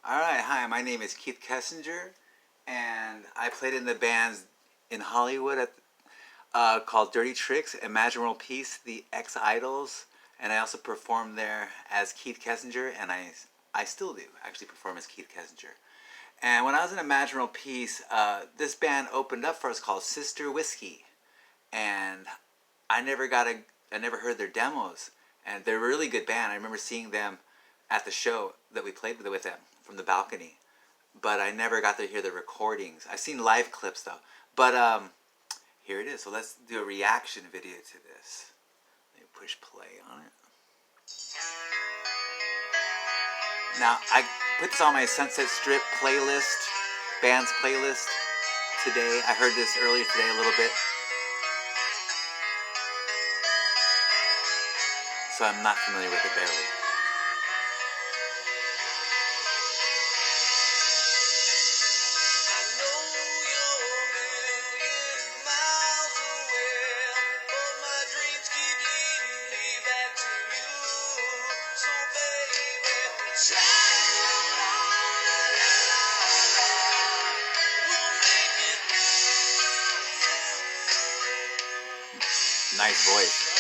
All right, hi, my name is Keith Kessinger, and I played in the bands in Hollywood called Dirty Tricks, Imagine World Peace, The Ex-Idols, and I also performed there as Keith Kessinger, and I still do actually perform as Keith Kessinger. And when I was in Imagine World Peace, this band opened up for us called Sister Whiskey, and I never got a I never heard their demos, and they're a really good band. I remember seeing them at the show that we played with them from the balcony, but I never got to hear the recordings. I've seen live clips though, but here it is. So let's do a reaction video to this. Let me push play on it. Now I put this on my Sunset Strip playlist, bands playlist today. I heard this earlier today a little bit. So I'm not familiar with it barely. Nice voice.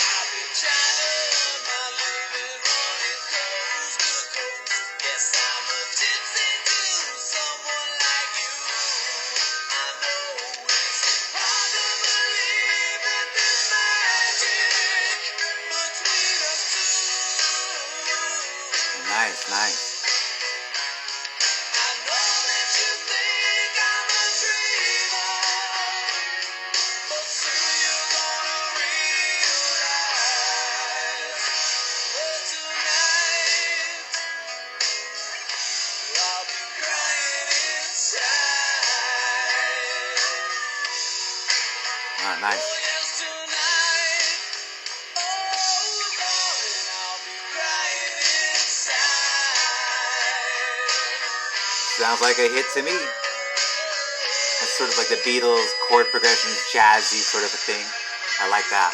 Nice, nice. Ah, nice. Sounds like a hit to me. That's sort of like the Beatles chord progressions, jazzy sort of a thing. I like that.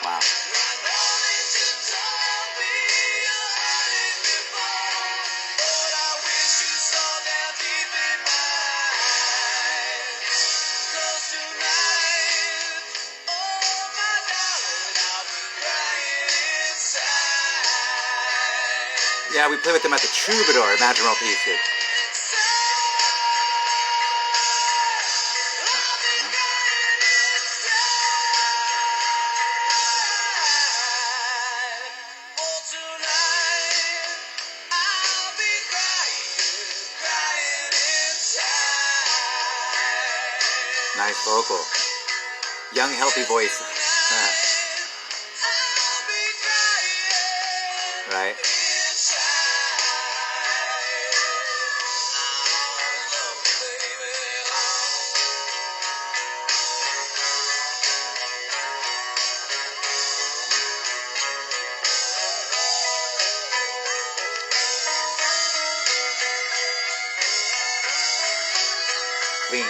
Wow. Yeah, we play with them at the Troubadour, Imagine World Peace. Nice vocal. Young, healthy voice. Right? Clean.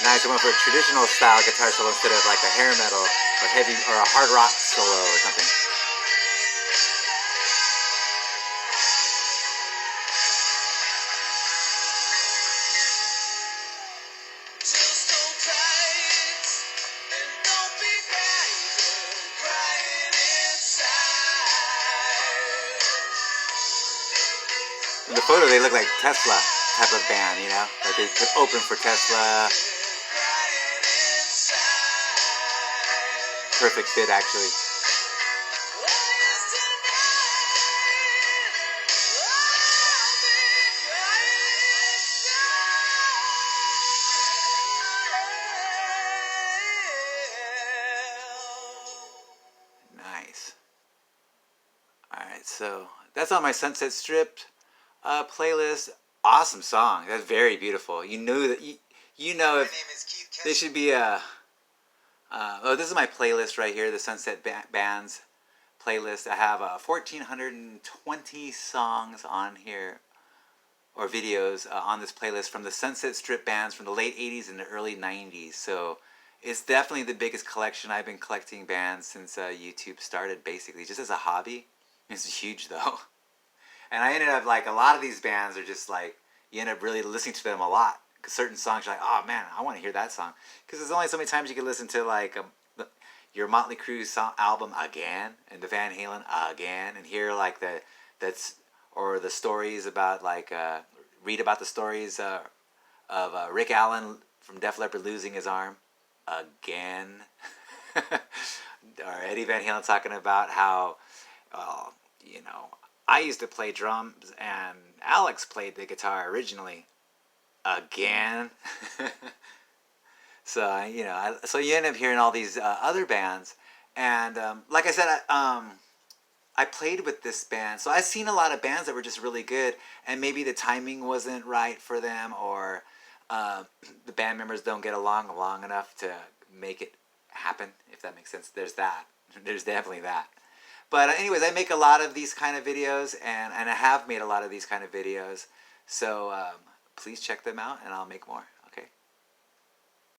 Nice. I went for a traditional style guitar solo instead of like a hair metal or heavy or a hard rock solo or something. In the photo, they look like Tesla type of band, you know? Like they could open for Tesla. Perfect fit, actually. Nice. Alright, so that's on my Sunset Strip playlist. Awesome song. That's very beautiful. You you know, if they should be a. Oh, this is my playlist right here, the Sunset Bands playlist. I have 1,420 songs on here, or videos on this playlist from the Sunset Strip bands from the late 80s and the early 90s. So it's definitely the biggest collection. I've been collecting bands since YouTube started, basically, just as a hobby. It's huge, though. And I ended up, like, a lot of these bands are just like, you end up really listening to them a lot. Because certain songs you're like, oh man, I want to hear that song. Because there's only so many times you can listen to, like, your Motley Crue song, album again, and the Van Halen again, and hear, like, or the stories about, like, read about the stories of Rick Allen from Def Leppard losing his arm again. Or Eddie Van Halen talking about how, you know, I used to play drums and Alex played the guitar originally again. So, you know, so you end up hearing all these other bands. And like I said, I played with this band. So I've seen a lot of bands that were just really good. And maybe the timing wasn't right for them, or the band members don't get along long enough to make it happen, if that makes sense. There's that. There's definitely that. But anyways, I make a lot of these kind of videos, and I have made a lot of these kind of videos. So please check them out, and I'll make more.